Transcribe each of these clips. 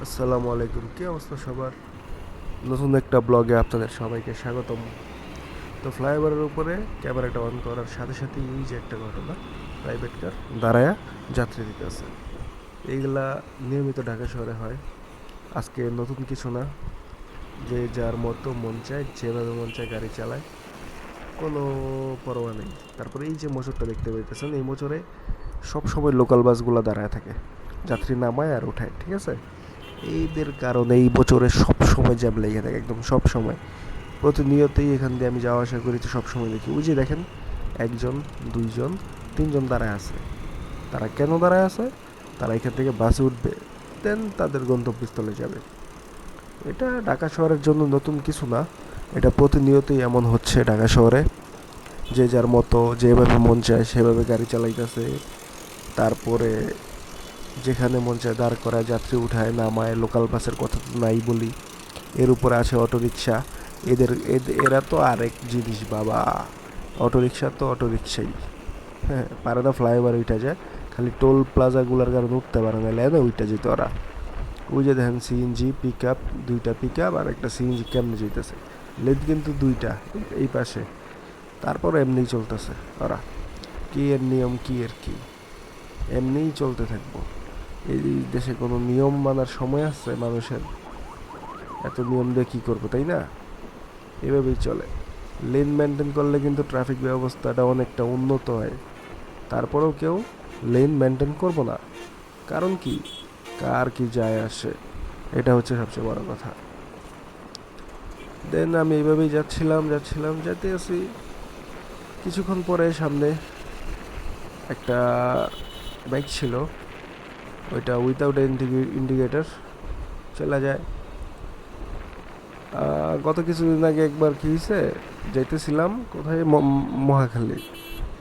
আসসালামু আলাইকুম, কী অবস্থা সবার? নতুন একটা ব্লগে আপনাদের সবাইকে স্বাগতম। তো ফ্লাইওভারের উপরে ক্যামেরাটা অন করার সাথে সাথে এই যে একটা ঘটনা, প্রাইভেট কার দাঁড়ায়া যাত্রী দিতেছে। এইগুলা নিয়মিত ঢাকা শহরে হয়। আজকে নতুন কিছু না, যে যার মতো মন চায় যেভাবে মন চায় গাড়ি চালায়, কোনো পরোয়া নেই। তারপরে এই যে মোচরটা দেখতে পাইতেছেন, এই মোচরে সবসময় লোকাল বাসগুলো দাঁড়ায় থাকে, যাত্রী নামায় আর উঠায়, ঠিক আছে? এইদের কারণে এই বছরে সব সময় জ্যাম লেগে থাকে, একদম সব সময়। প্রতিনিয়তই এখান দিয়ে আমি যাওয়া আসা করি, তো সব সময় দেখি ওই যে দেখেন, একজন, দুইজন, তিনজন দাঁড়ায় আছে। তারা কেন দাঁড়ায় আছে? তারা এখান থেকে বাসে উঠবে, দেন তাদের গন্তব্যস্থলে যাবে। এটা ঢাকা শহরের জন্য নতুন কিছু না, এটা প্রতিনিয়তই এমন হচ্ছে ঢাকা শহরে। যে যার মতো যেভাবে মন চায় সেভাবে গাড়ি চালাইতেছে। তারপরে যেখানে মন চায় দাঁড় করায় যাত্রী উঠায় নামায়, লোকাল বাসের কথা তো নাই বলি। এর উপরে আছে অটোরিকশা। এরা তো আরেক জিনিস বাবা। অটোরিকশা তো অটোরিকশাই, হ্যাঁ, পারে না ফ্লাইওভার উঠা যায়, খালি টোল প্লাজাগুলোর কারণে উঠতে পারে না, লেনে উঠটা যেত ওরা। ওই যে দেখেন সিএনজি পিক আপ, দুইটা পিক আপ আর একটা সিএনজি কেমনে যেতেছে। লেন কিন্তু দুইটা এই পাশে, তারপর এমনিই চলতেছে ওরা। কি এর নিয়ম, কি এর কি, এমনিই চলতে থাকবো। এই দেশে কোনো নিয়ম মানার সময় আছে মানুষের? এত নিয়ম দিয়ে কী করবো, তাই না? এভাবেই চলে। লেন মেনটেন করলে কিন্তু ট্রাফিক ব্যবস্থাটা অনেকটা উন্নত হয়। তারপরেও কেউ লেন মেনটেন করবো না, কারণ কি? কার কি যায় আসে, এটা হচ্ছে সবচেয়ে বড় কথা। দেন আমি এইভাবেই যাচ্ছিলাম যাচ্ছিলাম যেতে আছি, কিছুক্ষণ পরে সামনে একটা বাইক ছিল, ওইটা উইথাউট ইন্ডিকেটার চলে যায়। গত কিছুদিন আগে একবার কী হয়েছে, যাইতেছিলাম কোথায়, মহাখালী।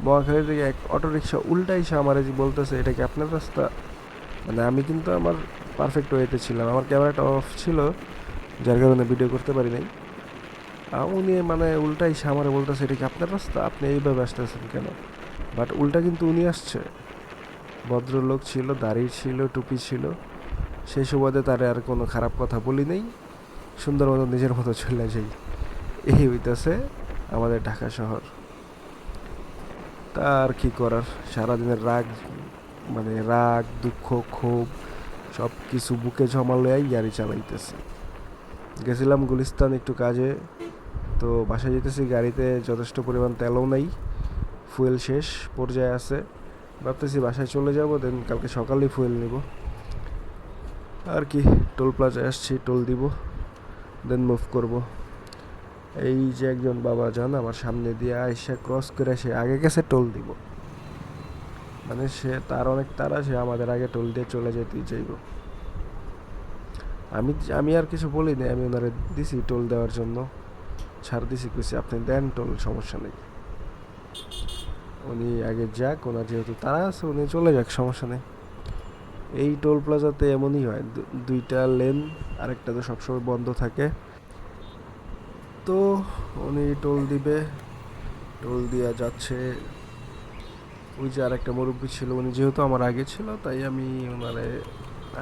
মহাখালী থেকে এক অটোরিকশা উল্টা এসে আমার যে বলতেছে, এটা কি আপনার রাস্তা? মানে আমি কিন্তু আমার পারফেক্ট ওয়েতে ছিলাম, আমার ক্যামেরাটা অফ ছিল, যার কারণে ভিডিও করতে পারি নাই। উনি মানে উল্টা এসে আমার বলতেছে, এটা কি আপনার রাস্তা, আপনি এইভাবে আসতেছেন কেন? বাট উল্টা কিন্তু উনি আসছে, ভদ্রলোক ছিল, দাড়ি ছিল, টুপি ছিল। সেই সুবাদে তারে আর কোনো খারাপ কথা বলি নেই, সুন্দর মতো নিজের মতো চলে যাই। এই হইতেছে আমাদের ঢাকা শহর। তা আর কি করার, সারাদিনের রাগ, মানে রাগ, দুঃখ, ক্ষোভ সব কিছু বুকে জমালয়াই গাড়ি চালাইতেছি। গেছিলাম গুলিস্তান একটু কাজে, তো বাসায় যেতেছি, গাড়িতে যথেষ্ট পরিমাণ তেলও নাই, ফুয়েল শেষ পর্যায়ে আছে। ভাবতেছি বাসায় চলে যাব, দেন কালকে সকালেই ফুয়েল নিব আর কি। টোল প্লাজায় আসছি, টোল দিব, দেন মুভ করব। এই যে একজন বাবা যান আমার সামনে দিয়ে আইসা ক্রস করে সে আগে গেছে টোল দিব, মানে সে তার অনেক তাড়া, সে আমাদের আগে টোল দিয়ে চলে যেতেই চাইব। আমি আমি আর কিছু বলি না, আমি ওনারে দিছি টোল দেওয়ার জন্য, ছাড় দিছি, কইছি আপনি দেন টোল, সমস্যা নেই। উনি আগে যাক, ওনার যেহেতু তাড়া আছে উনি চলে যাক, সমস্যা নেই। এই টোল প্লাজাতে এমনই হয়, দুইটা লেন, আরেকটা তো সবসময় বন্ধ থাকে। তো উনি টোল দিবে, টোল দিয়া যাচ্ছে। ওই যে আরেকটা মুরব্বী ছিল, উনি যেহেতু আমার আগে ছিল তাই আমি ওনারে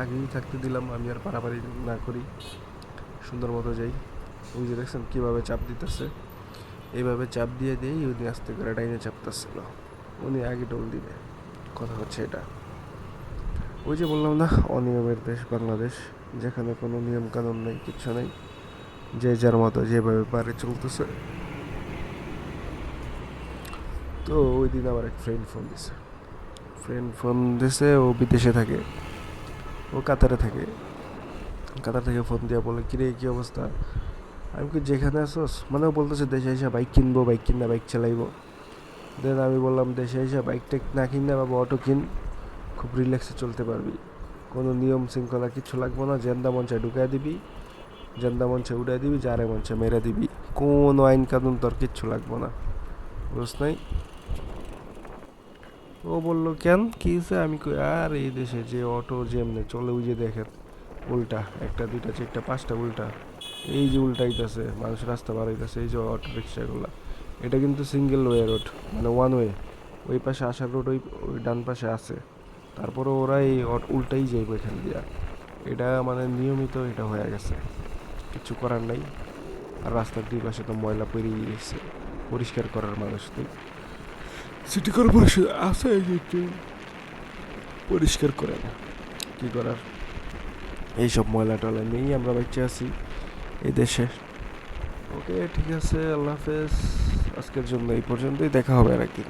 আগেই থাকতে দিলাম, আমি আর পারাপারি না করি, সুন্দর মতো যাই। ওই যে দেখছেন কীভাবে চাপ দিতেছে, এইভাবে চাপ দিয়ে দিয়েই উনি আস্তে করে ডাইনে চাপতেছিল। উনি আগে টোল দিবে, কথা হচ্ছে এটা। ওই যে বললাম না, অনিয়মের দেশ বাংলাদেশ, যেখানে কোনো নিয়ম কানুন নেই, কিচ্ছু নেই, যে যার মতো যেভাবে পারে চলতেছে। তো ওই দিন আমার এক ফ্রেন্ড ফোন দিছে, ও বিদেশে থাকে, ও কাতারে থাকে। কাতার থেকে ফোন দিয়া বলে, কিরে কী অবস্থা? আমি কি যেখানে আসোস, মানে ও বলতেছে দেশে এসে বাইক কিনবো, বাইক কিনা বাইক চালাইবো। দেন আমি বললাম, দেশে এসে বাইক টেক না কিনা বাবা, অটো কিন, খুব রিল্যাক্সে চলতে পারবি, কোনো নিয়ম শৃঙ্খলা কিচ্ছু লাগবো না, জেন্দা মঞ্চে ঢুকাই দিবি, জেন্দা মঞ্চে উড়াই দিবি, যারে মঞ্চে মেরে দিবি, কোনো আইন কানুন তোর কিচ্ছু লাগবো না, বুঝ নাই? ও বললো কেন, কী হয়েছে? আমি কই, আর এই দেশে যে অটো যেমনে চলে, ওই যে দেখেন উল্টা, একটা দুইটা চারটা পাঁচটা উল্টা, এই যে উল্টাইতেছে, মানুষ রাস্তা বাড়াইতেছে, এই যে অটো রিক্সাগুলা। এটা কিন্তু সিঙ্গেল ওয়ে রোড, মানে ওয়ান ওয়ে, ওই পাশে আসার রোড ওই ওই ডান পাশে আছে, তারপরে ওরা এই উল্টাই যাইব এখান দিয়া। এটা মানে নিয়মিত এটা হয়ে গেছে, কিছু করার নাই। আর রাস্তার দুই পাশে তো ময়লা পেরিয়ে গেছে, পরিষ্কার করার মানুষ নেই। সিটি কর্পোরেশন আছে কিন্তু পরিষ্কার করে না, কী করার। এইসব ময়লা টয়লা নিয়েই আমরা বেঁচে আছি এই দেশে। ওকে, ঠিক আছে, আল্লাহ হাফেজ। আজকের জন্য এই পর্যন্তই, দেখা হবে আর একদিন।